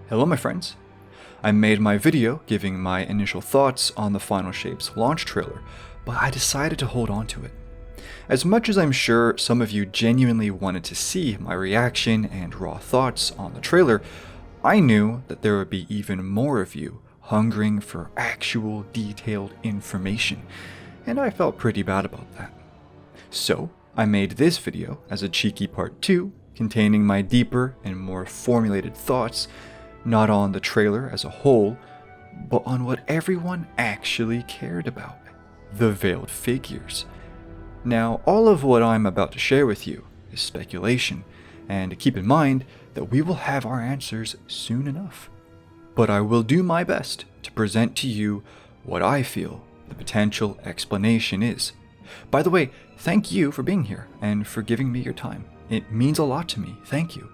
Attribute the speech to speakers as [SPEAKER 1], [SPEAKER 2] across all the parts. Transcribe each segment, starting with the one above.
[SPEAKER 1] Hello my friends. I made my video giving my initial thoughts on the Final Shapes launch trailer, but I decided to hold on to it. As much as I'm sure some of you genuinely wanted to see my reaction and raw thoughts on the trailer, I knew that there would be even more of you hungering for actual detailed information, and I felt pretty bad about that. So I made this video as a cheeky part 2, containing my deeper and more formulated thoughts, not on the trailer as a whole, but on what everyone actually cared about, the veiled figures. Now, all of what I'm about to share with you is speculation, and keep in mind that we will have our answers soon enough. But I will do my best to present to you what I feel the potential explanation is. By the way, thank you for being here and for giving me your time. It means a lot to me, thank you.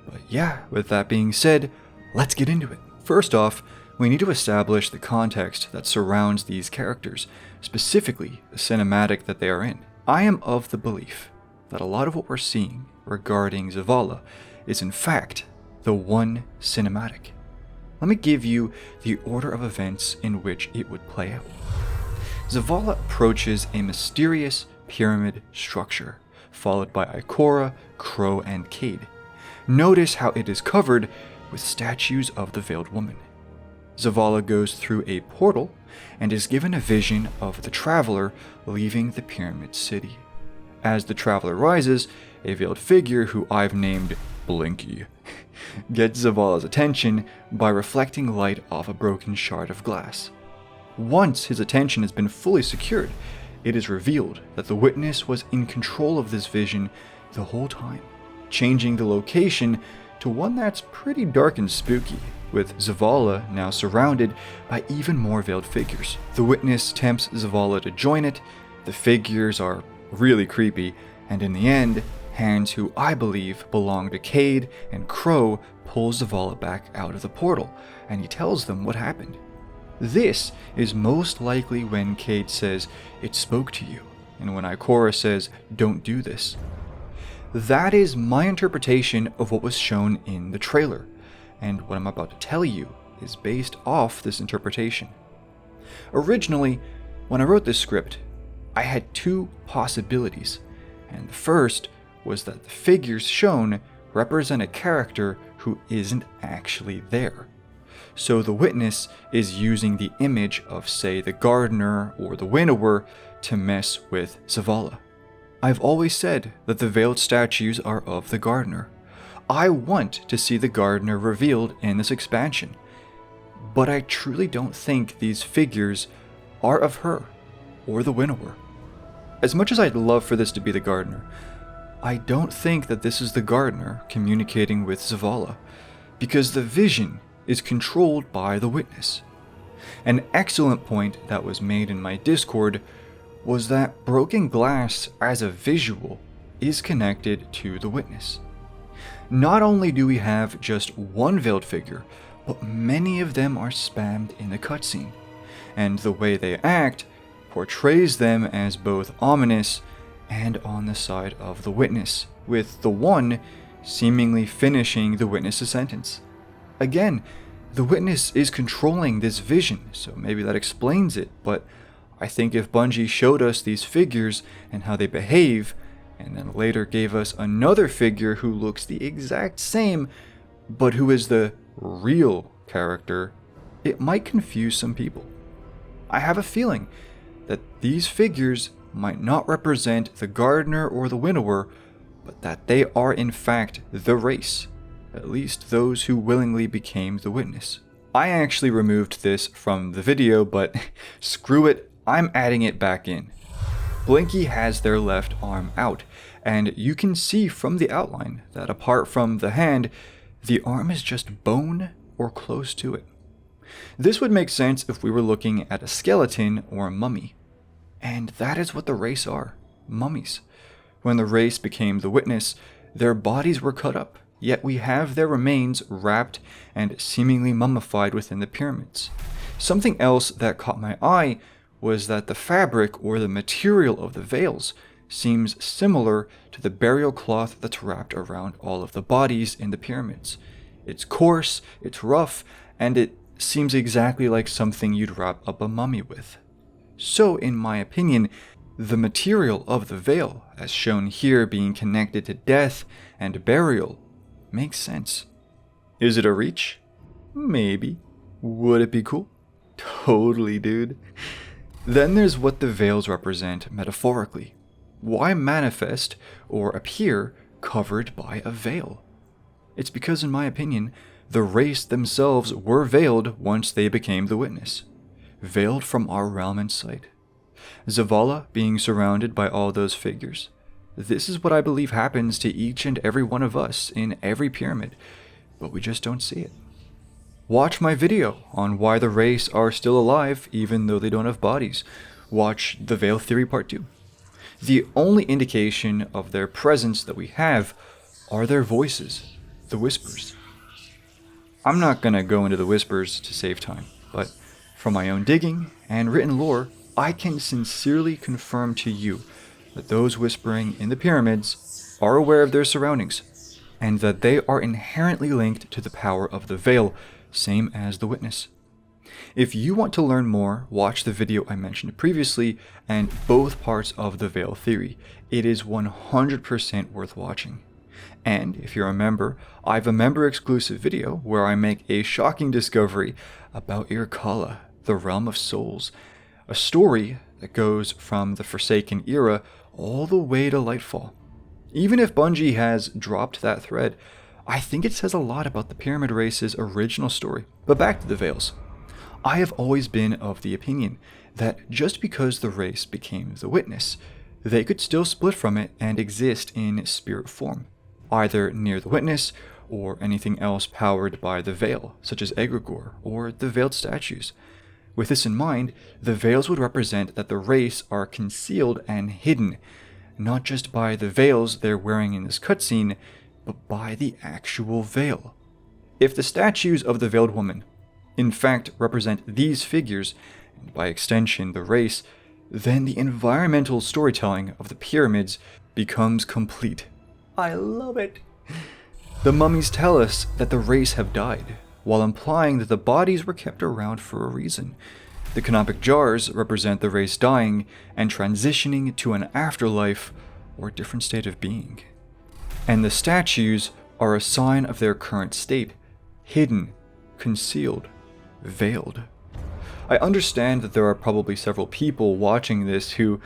[SPEAKER 1] But yeah, with that being said, let's get into it. First off, we need to establish the context that surrounds these characters, specifically the cinematic that they are in. I am of the belief that a lot of what we're seeing regarding Zavala is in fact the one cinematic. Let me give you the order of events in which it would play out. Zavala approaches a mysterious pyramid structure, followed by Ikora, Crow, and Cade. Notice how it is covered with statues of the Veiled Woman. Zavala goes through a portal and is given a vision of the Traveler leaving the Pyramid City. As the Traveler rises, a veiled figure who I've named Blinky gets Zavala's attention by reflecting light off a broken shard of glass. Once his attention has been fully secured, it is revealed that the witness was in control of this vision the whole time, changing the location to one that's pretty dark and spooky, with Zavala now surrounded by even more veiled figures. The witness tempts Zavala to join it, the figures are really creepy, and in the end, Hands, who I believe belong to Cade and Crow, pulls Zavala back out of the portal, and he tells them what happened. This is most likely when Cade says, "It spoke to you," and when Ikora says, "Don't do this." That is my interpretation of what was shown in the trailer, and what I'm about to tell you is based off this interpretation. Originally, when I wrote this script, I had two possibilities, and the first was that the figures shown represent a character who isn't actually there. So the witness is using the image of, say, the gardener or the winnower to mess with Zavala. I've always said that the veiled statues are of the gardener. I want to see the gardener revealed in this expansion, but I truly don't think these figures are of her or the winnower. As much as I'd love for this to be the gardener, I don't think that this is the gardener communicating with Zavala, because the vision is controlled by the witness. An excellent point that was made in my Discord was that broken glass as a visual is connected to the witness. Not only do we have just one veiled figure, but many of them are spammed in the cutscene, and the way they act portrays them as both ominous and on the side of the witness, with the one seemingly finishing the witness's sentence. Again, the witness is controlling this vision, so maybe that explains it, but I think if Bungie showed us these figures and how they behave, and then later gave us another figure who looks the exact same, but who is the real character, it might confuse some people. I have a feeling that these figures might not represent the gardener or the winnower, but that they are in fact the race, at least those who willingly became the witness. I actually removed this from the video, but screw it, I'm adding it back in. Blinky has their left arm out, and you can see from the outline that apart from the hand, the arm is just bone or close to it. This would make sense if we were looking at a skeleton or a mummy. And that is what the race are, mummies. When the race became the witness, their bodies were cut up, yet we have their remains wrapped and seemingly mummified within the pyramids. Something else that caught my eye was that the fabric or the material of the veils seems similar to the burial cloth that's wrapped around all of the bodies in the pyramids. It's coarse, it's rough, and it seems exactly like something you'd wrap up a mummy with. So, in my opinion, the material of the veil, as shown here being connected to death and burial, makes sense. Is it a reach? Maybe. Would it be cool? Totally, dude. Then there's what the veils represent metaphorically. Why manifest or appear covered by a veil? It's because, in my opinion, the race themselves were veiled once they became the witness. Veiled from our realm and sight. Zavala being surrounded by all those figures. This is what I believe happens to each and every one of us in every pyramid, but we just don't see it. Watch my video on why the race are still alive even though they don't have bodies. Watch the Veil Theory Part 2. The only indication of their presence that we have are their voices, the whispers. I'm not gonna go into the whispers to save time, but from my own digging and written lore, I can sincerely confirm to you that those whispering in the pyramids are aware of their surroundings, and that they are inherently linked to the power of the veil, same as the witness. If you want to learn more, watch the video I mentioned previously and both parts of the Veil Theory. It is 100% worth watching. And if you're a member, I have a member exclusive video where I make a shocking discovery about Irkalla, the Realm of Souls, a story that goes from the Forsaken era all the way to Lightfall. Even if Bungie has dropped that thread, I think it says a lot about the Pyramid Race's original story. But back to the Veils. I have always been of the opinion that just because the race became the witness, they could still split from it and exist in spirit form, either near the witness or anything else powered by the veil, such as egregore or the veiled statues. With this in mind, the veils would represent that the race are concealed and hidden, not just by the veils they're wearing in this cutscene, but by the actual veil. If the statues of the veiled woman in fact represent these figures, and by extension the race, then the environmental storytelling of the pyramids becomes complete. I love it! The mummies tell us that the race have died, while implying that the bodies were kept around for a reason. The canopic jars represent the race dying and transitioning to an afterlife or different state of being. And the statues are a sign of their current state, hidden, concealed, veiled. I understand that there are probably several people watching this who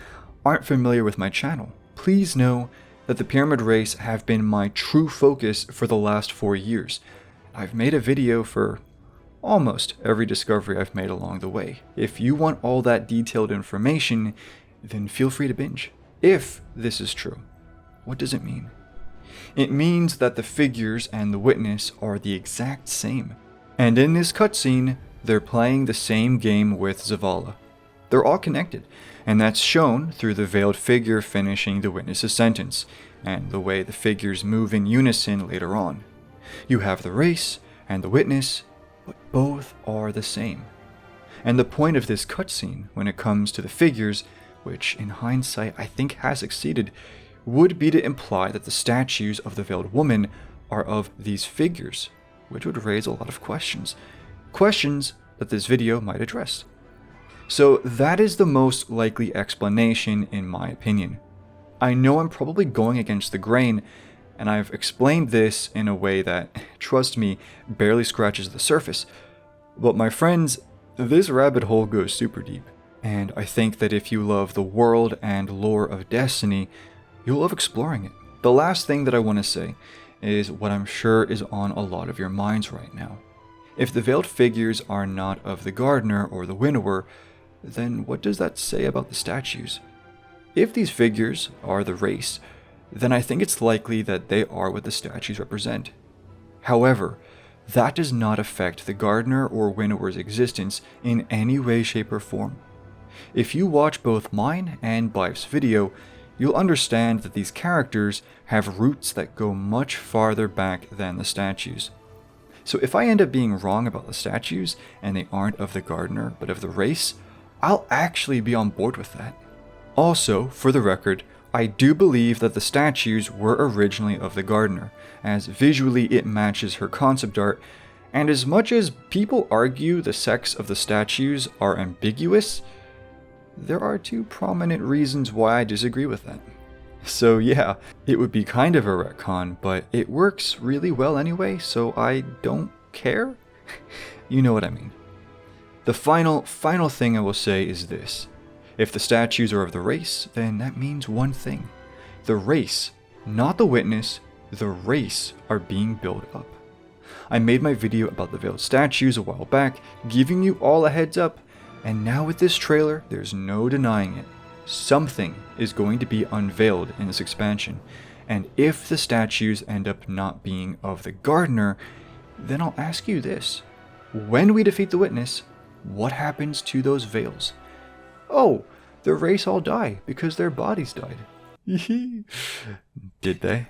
[SPEAKER 1] aren't familiar with my channel. Please know that the Pyramid Race have been my true focus for the last 4 years. I've made a video for almost every discovery I've made along the way. If you want all that detailed information, then feel free to binge. If this is true, what does it mean? It means that the figures and the witness are the exact same. And in this cutscene, they're playing the same game with Zavala. They're all connected, and that's shown through the veiled figure finishing the witness's sentence, and the way the figures move in unison later on. You have the race and the witness, but both are the same. And the point of this cutscene, when it comes to the figures, which in hindsight I think has succeeded, would be to imply that the statues of the veiled woman are of these figures, which would raise a lot of questions. Questions that this video might address. So that is the most likely explanation in my opinion. I know I'm probably going against the grain, and I've explained this in a way that, trust me, barely scratches the surface. But my friends, this rabbit hole goes super deep, and I think that if you love the world and lore of Destiny, you'll love exploring it. The last thing that I want to say is what I'm sure is on a lot of your minds right now. If the veiled figures are not of the gardener or the winnower, then what does that say about the statues? If these figures are the race, then I think it's likely that they are what the statues represent. However, that does not affect the gardener or winnower's existence in any way, shape, or form. If you watch both mine and Blythe's video, you'll understand that these characters have roots that go much farther back than the statues. So if I end up being wrong about the statues, and they aren't of the gardener but of the race, I'll actually be on board with that. Also, for the record, I do believe that the statues were originally of the gardener, as visually it matches her concept art, and as much as people argue the sex of the statues are ambiguous, there are two prominent reasons why I disagree with that. So yeah, it would be kind of a retcon, but it works really well anyway, so I don't care. You know what I mean. The final thing I will say is this. If the statues are of the race, then that means one thing. The race, not the witness, the race are being built up. I made my video about the veiled statues a while back, giving you all a heads up, and now with this trailer, there's no denying it. Something is going to be unveiled in this expansion, and if the statues end up not being of the gardener, then I'll ask you this. When we defeat the witness, what happens to those veils? Oh, the race all die because their bodies died. Did they?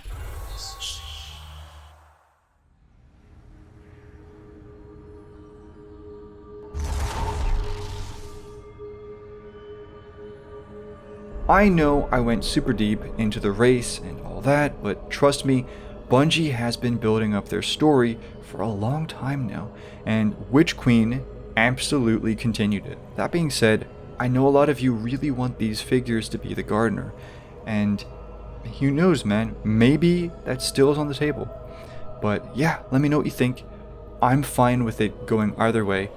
[SPEAKER 1] I know I went super deep into the race and all that, but trust me, Bungie has been building up their story for a long time now, and Witch Queen absolutely continued it. That being said, I know a lot of you really want these figures to be the gardener, and who knows, man, maybe that still is on the table. But yeah, let me know what you think. I'm fine with it going either way,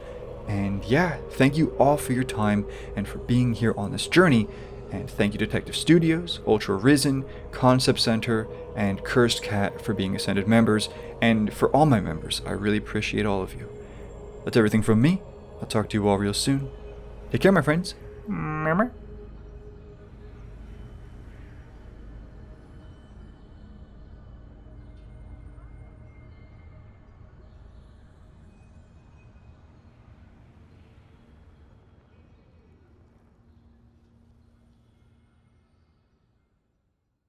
[SPEAKER 1] and yeah, thank you all for your time and for being here on this journey. And thank you Detective Studios, Ultra Risen, Concept Center, and Cursed Cat for being Ascended members, and for all my members, I really appreciate all of you. That's everything from me. I'll talk to you all real soon. Take care, my friends.